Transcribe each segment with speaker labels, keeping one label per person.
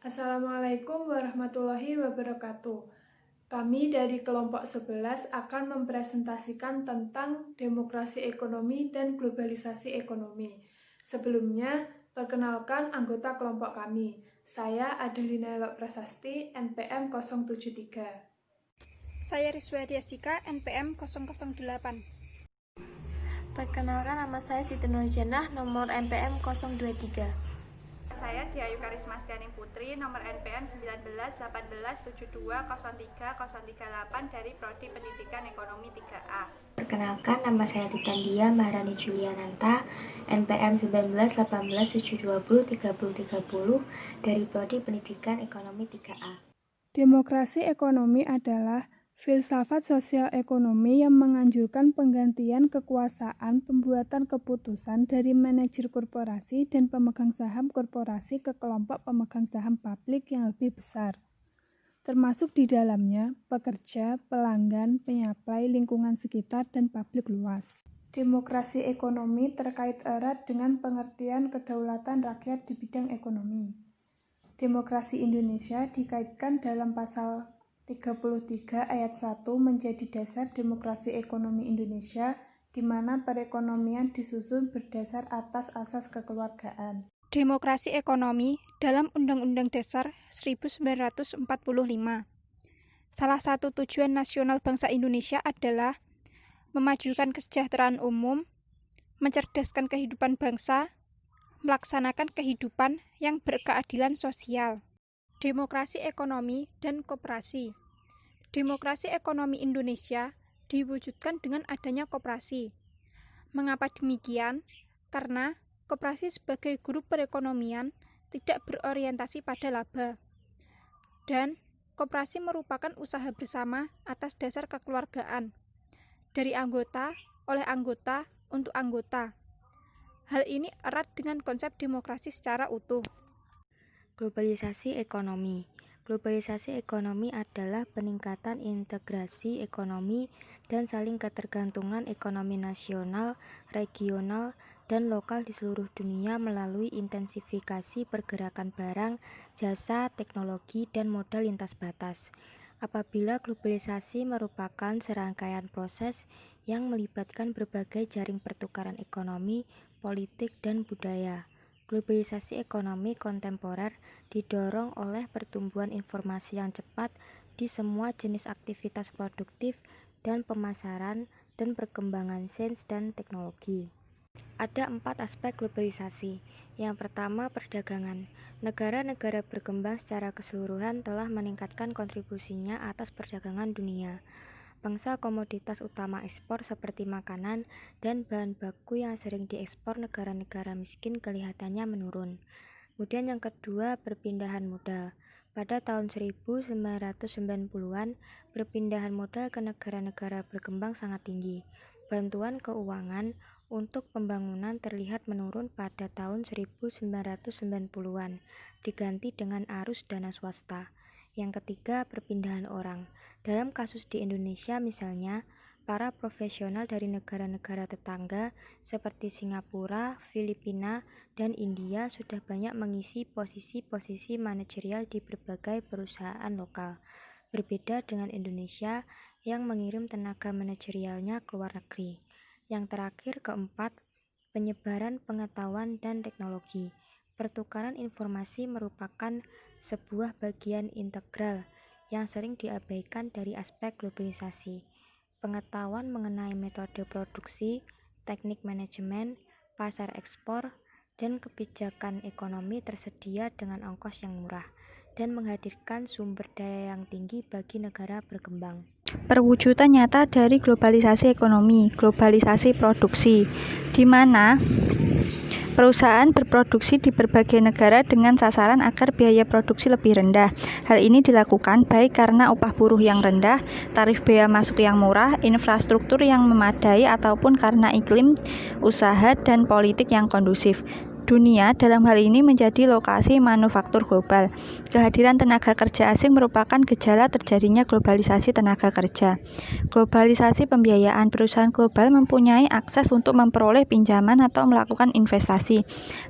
Speaker 1: Assalamualaikum warahmatullahi wabarakatuh. Kami dari kelompok 11 akan mempresentasikan tentang demokrasi ekonomi dan globalisasi ekonomi. Sebelumnya, perkenalkan anggota kelompok kami. Saya Adelina Elok Prasasti, NPM 073.
Speaker 2: Saya Rizwa Diastika, NPM 008.
Speaker 3: Perkenalkan, nama saya Siti Nurjanah, nomor NPM 023.
Speaker 4: Saya Diayu Karismastianing Putri, nomor NPM 191872030338 dari Prodi Pendidikan Ekonomi 3A.
Speaker 3: Perkenalkan, nama saya Titandia Maharani Juliananta, NPM 191872033030 dari Prodi Pendidikan Ekonomi 3A.
Speaker 1: Demokrasi ekonomi adalah filsafat sosial ekonomi yang menganjurkan penggantian kekuasaan pembuatan keputusan dari manajer korporasi dan pemegang saham korporasi ke kelompok pemegang saham publik yang lebih besar, termasuk di dalamnya pekerja, pelanggan, penyaplai, lingkungan sekitar, dan publik luas. Demokrasi ekonomi terkait erat dengan pengertian kedaulatan rakyat di bidang ekonomi. Demokrasi Indonesia dikaitkan dalam pasal 33 ayat 1 menjadi dasar demokrasi ekonomi Indonesia, di mana perekonomian disusun berdasar atas asas kekeluargaan.
Speaker 2: Demokrasi ekonomi dalam Undang-Undang Dasar 1945. Salah satu tujuan nasional bangsa Indonesia adalah memajukan kesejahteraan umum, mencerdaskan kehidupan bangsa, melaksanakan kehidupan yang berkeadilan sosial. Demokrasi ekonomi dan koperasi. Demokrasi ekonomi Indonesia diwujudkan dengan adanya koperasi. Mengapa demikian? Karena koperasi sebagai grup perekonomian tidak berorientasi pada laba. Dan koperasi merupakan usaha bersama atas dasar kekeluargaan. Dari anggota, oleh anggota, untuk anggota. Hal ini erat dengan konsep demokrasi secara utuh.
Speaker 3: Globalisasi ekonomi. Globalisasi ekonomi adalah peningkatan integrasi ekonomi dan saling ketergantungan ekonomi nasional, regional, dan lokal di seluruh dunia melalui intensifikasi pergerakan barang, jasa, teknologi, dan modal lintas batas. Apabila globalisasi merupakan serangkaian proses yang melibatkan berbagai jaring pertukaran ekonomi, politik, dan budaya. Globalisasi ekonomi kontemporer didorong oleh pertumbuhan informasi yang cepat di semua jenis aktivitas produktif dan pemasaran dan perkembangan sains dan teknologi. Ada 4 aspek globalisasi. Yang pertama, perdagangan. Negara-negara berkembang secara keseluruhan telah meningkatkan kontribusinya atas perdagangan dunia. Bangsa komoditas utama ekspor seperti makanan dan bahan baku yang sering diekspor negara-negara miskin kelihatannya menurun. Kemudian yang kedua, perpindahan modal. Pada tahun 1990-an, perpindahan modal ke negara-negara berkembang sangat tinggi. Bantuan keuangan untuk pembangunan terlihat menurun pada tahun 1990-an, diganti dengan arus dana swasta. Yang ketiga, perpindahan orang. Dalam kasus di Indonesia misalnya, para profesional dari negara-negara tetangga seperti Singapura, Filipina, dan India sudah banyak mengisi posisi-posisi manajerial di berbagai perusahaan lokal. Berbeda dengan Indonesia yang mengirim tenaga manajerialnya ke luar negeri. Yang terakhir, keempat, penyebaran pengetahuan dan teknologi. Pertukaran informasi merupakan sebuah bagian integral yang sering diabaikan dari aspek globalisasi. Pengetahuan mengenai metode produksi, teknik manajemen, pasar ekspor, dan kebijakan ekonomi tersedia dengan ongkos yang murah dan menghadirkan sumber daya yang tinggi bagi negara berkembang.
Speaker 2: Perwujudan nyata dari globalisasi ekonomi, globalisasi produksi, di mana perusahaan berproduksi di berbagai negara dengan sasaran agar biaya produksi lebih rendah. Hal ini dilakukan baik karena upah buruh yang rendah, tarif bea masuk yang murah, infrastruktur yang memadai, ataupun karena iklim usaha dan politik yang kondusif. dunia dalam hal ini menjadi lokasi manufaktur global. Kehadiran tenaga kerja asing merupakan gejala terjadinya globalisasi tenaga kerja. Globalisasi pembiayaan. Perusahaan global mempunyai akses untuk memperoleh pinjaman atau melakukan investasi,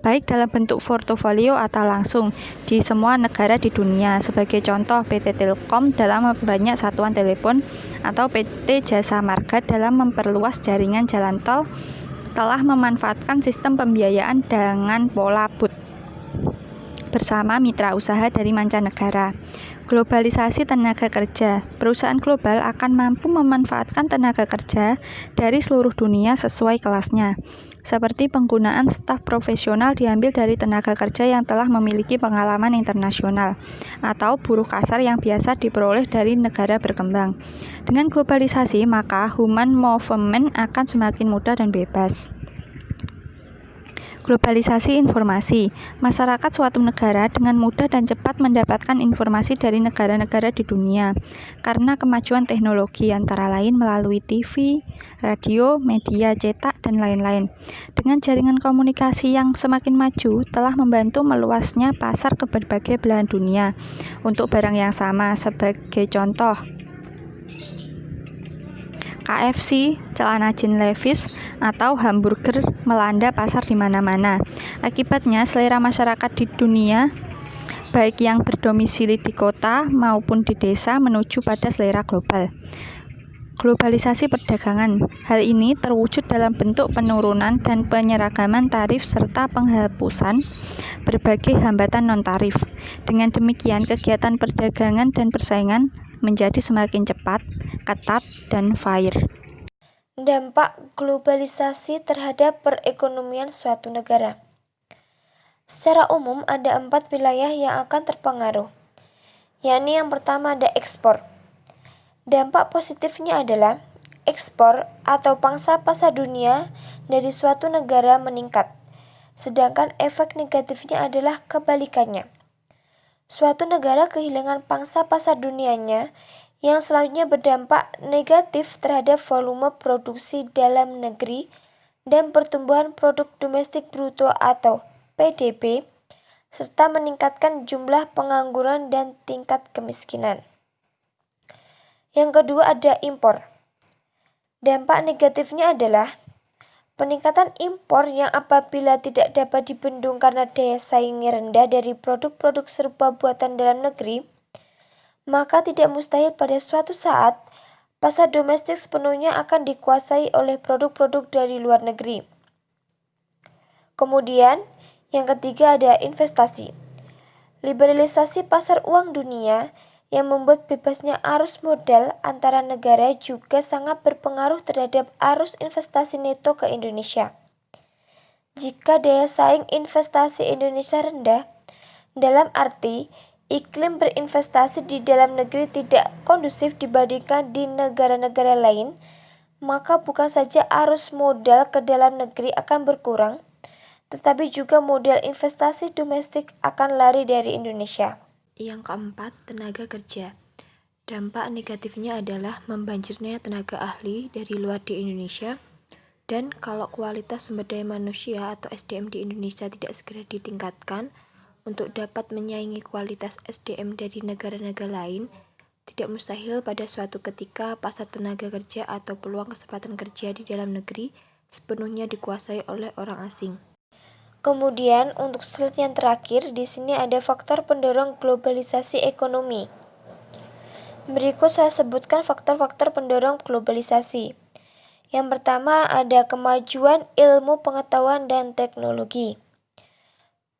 Speaker 2: baik dalam bentuk portofolio atau langsung, di semua negara di dunia. Sebagai contoh, PT Telkom dalam memperbanyak satuan telepon atau PT Jasa Marga dalam memperluas jaringan jalan tol telah memanfaatkan sistem pembiayaan dengan pola BOT bersama mitra usaha dari mancanegara. Globalisasi tenaga kerja. Perusahaan global akan mampu memanfaatkan tenaga kerja dari seluruh dunia sesuai kelasnya, seperti penggunaan staf profesional diambil dari tenaga kerja yang telah memiliki pengalaman internasional, atau buruh kasar yang biasa diperoleh dari negara berkembang. Dengan globalisasi, maka human movement akan semakin mudah dan bebas. Globalisasi informasi. Masyarakat suatu negara dengan mudah dan cepat mendapatkan informasi dari negara-negara di dunia karena kemajuan teknologi, antara lain melalui TV, radio, media cetak, dan lain-lain. Dengan jaringan komunikasi yang semakin maju telah membantu meluasnya pasar ke berbagai belahan dunia untuk barang yang sama. Sebagai contoh, KFC, celana jeans Levi's, atau hamburger melanda pasar di mana-mana. Akibatnya, selera masyarakat di dunia, baik yang berdomisili di kota maupun di desa, menuju pada selera global. Globalisasi perdagangan. Hal ini terwujud dalam bentuk penurunan dan penyeragaman tarif serta penghapusan berbagai hambatan non-tarif. Dengan demikian, kegiatan perdagangan dan persaingan menjadi semakin cepat, ketat, dan fair.
Speaker 5: Dampak globalisasi terhadap perekonomian suatu negara. Secara umum ada 4 wilayah yang akan terpengaruh, yakni yang pertama ada ekspor. Dampak positifnya adalah ekspor atau pangsa pasar dunia dari suatu negara meningkat, sedangkan efek negatifnya adalah kebalikannya. Suatu negara kehilangan pangsa pasar dunianya yang selanjutnya berdampak negatif terhadap volume produksi dalam negeri dan pertumbuhan produk domestik bruto atau PDB, serta meningkatkan jumlah pengangguran dan tingkat kemiskinan. Yang kedua ada impor. Dampak negatifnya adalah peningkatan impor yang apabila tidak dapat dibendung karena daya saing rendah dari produk-produk serupa buatan dalam negeri, maka tidak mustahil pada suatu saat pasar domestik sepenuhnya akan dikuasai oleh produk-produk dari luar negeri. Kemudian, yang ketiga ada investasi. Liberalisasi pasar uang dunia yang membuat bebasnya arus modal antara negara juga sangat berpengaruh terhadap arus investasi neto ke Indonesia. Jika daya saing investasi Indonesia rendah, dalam arti iklim berinvestasi di dalam negeri tidak kondusif dibandingkan di negara-negara lain, maka bukan saja arus modal ke dalam negeri akan berkurang, tetapi juga modal investasi domestik akan lari dari Indonesia.
Speaker 3: Yang keempat, tenaga kerja. Dampak negatifnya adalah membanjirnya tenaga ahli dari luar di Indonesia, dan kalau kualitas sumber daya manusia atau SDM di Indonesia tidak segera ditingkatkan untuk dapat menyaingi kualitas SDM dari negara-negara lain, tidak mustahil pada suatu ketika pasar tenaga kerja atau peluang kesempatan kerja di dalam negeri sepenuhnya dikuasai oleh orang asing.
Speaker 5: Kemudian untuk slide yang terakhir, di sini ada faktor pendorong globalisasi ekonomi. Berikut saya sebutkan faktor-faktor pendorong globalisasi. Yang pertama ada kemajuan ilmu pengetahuan dan teknologi.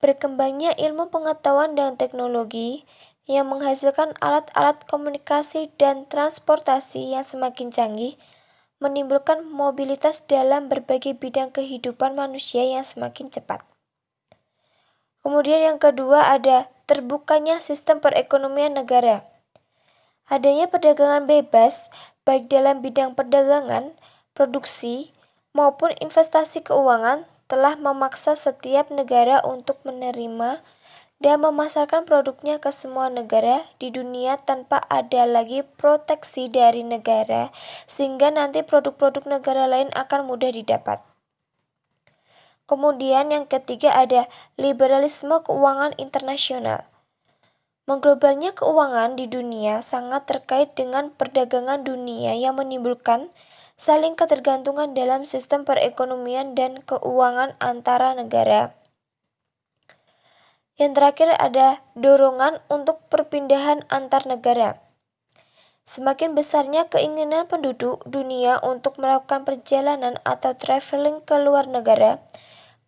Speaker 5: Berkembangnya ilmu pengetahuan dan teknologi yang menghasilkan alat-alat komunikasi dan transportasi yang semakin canggih menimbulkan mobilitas dalam berbagai bidang kehidupan manusia yang semakin cepat. Kemudian yang kedua ada terbukanya sistem perekonomian negara. Adanya perdagangan bebas baik dalam bidang perdagangan, produksi, maupun investasi keuangan telah memaksa setiap negara untuk menerima dan memasarkan produknya ke semua negara di dunia tanpa ada lagi proteksi dari negara, sehingga nanti produk-produk negara lain akan mudah didapat. Kemudian yang ketiga ada liberalisme keuangan internasional. Mengglobalnya keuangan di dunia sangat terkait dengan perdagangan dunia yang menimbulkan saling ketergantungan dalam sistem perekonomian dan keuangan antara negara. Yang terakhir ada dorongan untuk perpindahan antar negara. Semakin besarnya keinginan penduduk dunia untuk melakukan perjalanan atau traveling ke luar negara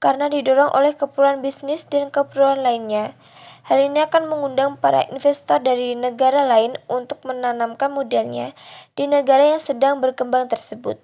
Speaker 5: karena didorong oleh keperluan bisnis dan keperluan lainnya. Hal ini akan mengundang para investor dari negara lain untuk menanamkan modalnya di negara yang sedang berkembang tersebut.